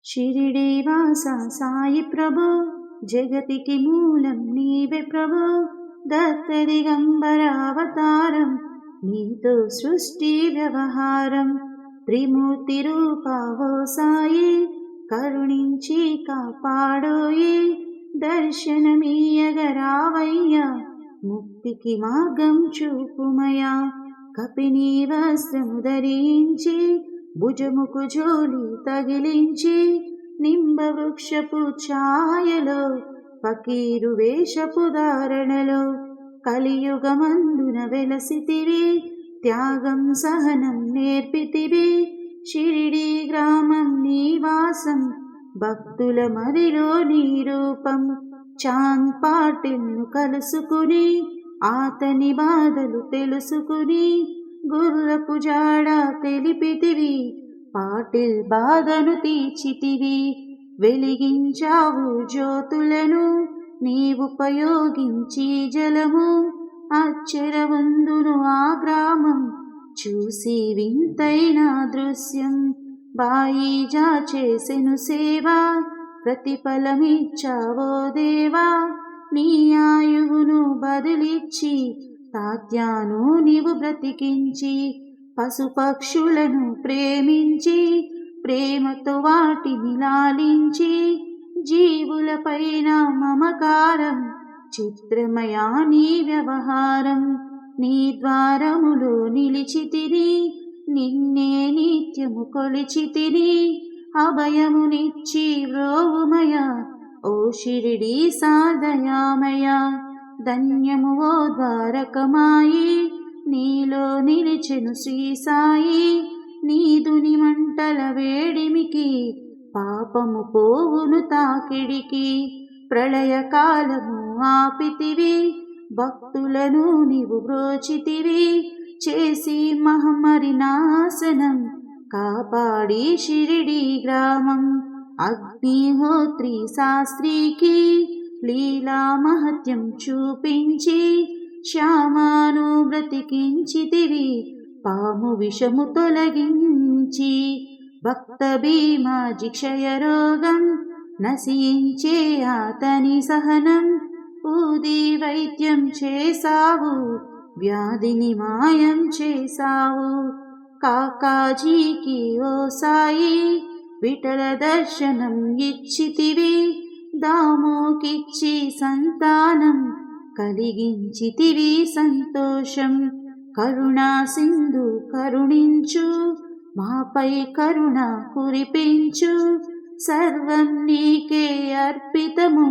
షిరిడి వాస సాయి ప్రభు, జగతికి మూలం నీవే ప్రభు. దత్త దిగంబర అవతారం, నీతో సృష్టి వ్యవహారం. త్రిమూర్తి రూపావో సాయి, కరుణించి కాపాడోయి. దర్శనమీయగరావయ్యా, ముక్తికి మార్గం చూపుమయా. కపిని వస్త్రము ధరించి, భుజముకు జోలి తగిలించి, నింబ వృక్షపు ఛాయలో, ఫకీరు వేషపు ధారణలో, కలియుగమందున వెలసితివి. త్యాగం సహనం నేర్పితివి. షిరిడి గ్రామం నీవాసం, భక్తుల మదిలో నీ రూపం. చాంద్ పాటిల్ను కలుసుకుని, ఆతని బాధలు తెలుసుకుని, గుర్రపు జాడ తెలిపితివి. పాటిల్ బాధను తీర్చితివి. వెలిగించావు జ్యోతులను, నీవుపయోగించి జలము. అచ్చరవందును ఆ గ్రామం, చూసి వింతైన దృశ్యం. బాయిజా చేసెను సేవ, ప్రతిఫలమిచ్చావో దేవా. నీ ఆయువును బదిలిచ్చి, తాత్యాను నీవు బ్రతికించి. పశుపక్షులను ప్రేమించి, ప్రేమతో వాటిని లాలించి. జీవులపైన మమకారం, చిత్రమయా నీ వ్యవహారం. నీ ద్వారములో నిలిచితిని, నిన్నే నిత్యము కొలిచితిని. అభయమునిచ్చి వ్రోవుమయా, ఓ షిరిడి సాదయామయ. ధన్యము ఓ ద్వారకమాయి, నీలో నిలిచెను శ్రీ సాయి. నీదుని మంటల వేడిమికి, పాపము పోవును తాకిడికి. ప్రళయకాలము ఆపితివి, భక్తులను నీవు బ్రోచితివి. చేసి మహమ్మరి నాశనం, కాపాడి షిరిడి గ్రామం. అగ్నిహోత్రి శాస్త్రికి, లీలా మహత్యం చూపించి. శ్యామాను బ్రతికించితివి, పాము విషము తొలగించి. భక్త భీమాజి క్షయరోగం, నశించే అతని సహనం. ఊది వైద్యం చేసావు, వ్యాధిని మాయం చేసావు. కాకాజీకి ఓ సాయి, విఠల దర్శనం ఇచ్చితివి. దామోకిచ్చి సంతానం, కలిగించితివి సంతోషం. కరుణా సింధు కరుణించు, మాపై కరుణ కురిపించు. సర్వం నీకే అర్పితము,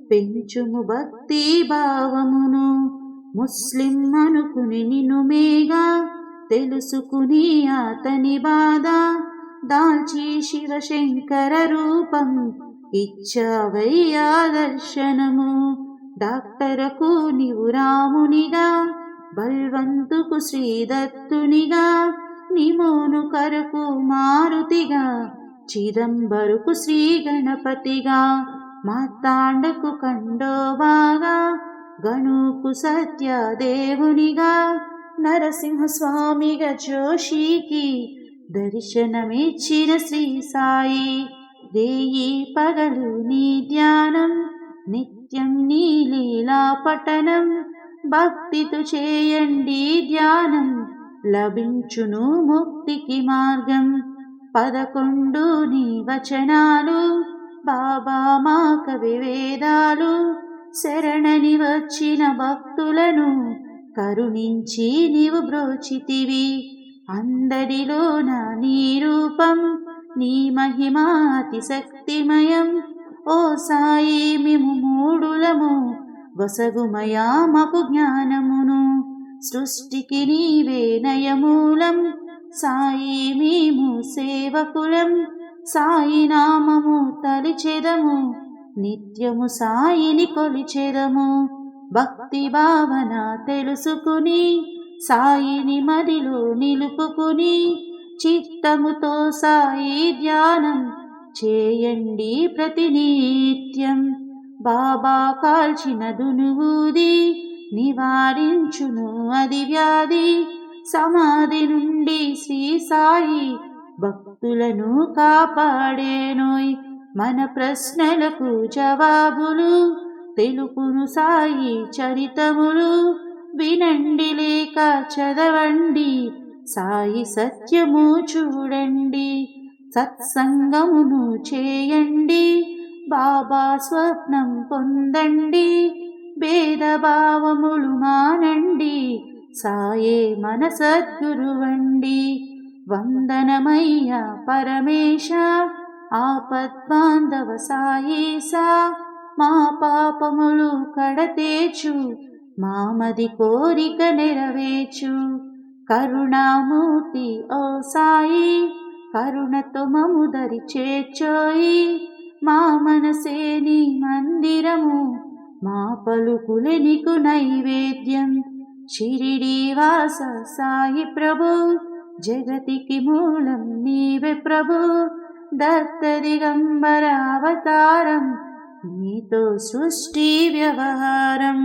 పెంచుము భక్తి భావమును. ముస్లిం అనుకుని నిన్ను మేగా, తెలుసుకుని అతని బాధ. దాల్చి శివశంకర రూపం, ఇచ్చావయ్యా దర్శనము. డాక్టరకు నీవు రామునిగా, బల్వంతుకు శ్రీదత్తునిగా. నిమోను కరకు మారుతిగా, చిదంబరుకు శ్రీ గణపతిగా. మార్తాండకు ఖండోబాగా, గణుకు సత్యదేవునిగా. నరసింహస్వామిగా జోషికి, దర్శనమిచ్చిన శ్రీ సాయి. రేయి పగలు నీ ధ్యానం, నిత్యం నీ లీలా పఠనం. భక్తితో చేయండి ధ్యానం, లభించును ముక్తికి మార్గం. 11 నీ వచనాలు, బాబా మా కవి వేదాలు. శరణని వచ్చిన భక్తులను, కరుణించి నీవు బ్రోచితివి. అందరిలోన నీ రూపం, నీ మహిమా అతి శక్తిమయం. ఓ సాయి మేము మూడులము, వసగుమయా మాకు జ్ఞానమును. సృష్టికి నీవే నయమూలం, సాయి మేము సేవకులం. సాయి నామము తలిచెదము, నిత్యము సాయిని కొలిచెదము. భక్తి భావన తెలుసుకుని, సాయిని మదిలో నిలుపుకుని. చిత్తముతో సాయి ధ్యానం, చేయండి ప్రతినిత్యం. బాబా కాల్చిన దునువూది, నివారించును అది వ్యాధి. సమాధి నుండి శ్రీ సాయి, భక్తులను కాపాడేనోయ్. మన ప్రశ్నలకు జవాబులు తెలుపును సాయి చరితములు. వినండి లేక చదవండి, సాయి సత్యము చూడండి. సత్సంగమును చేయండి, బాబా స్వప్నం పొందండి. భేదభావములు మానండి, సాయే మన సద్గురువండి. వందనమయ్యా పరమేశ, ఆపద్బాంధవ సాయేసా. మా పాపములు కడతేచు, మామది కోరిక నెరవేర్చు. కరుణామూర్తి ఓ సాయి, కరుణతో మము దరి చేర్చోయి. మా మనసే నీ మందిరము, మా పలుకులే నీకు నైవేద్యం. షిరిడి వాస సాయి ప్రభు, జగతికి మూలం నీవే ప్రభు. దత్త దిగంబర అవతారం, నీతో సృష్టి వ్యవహారం.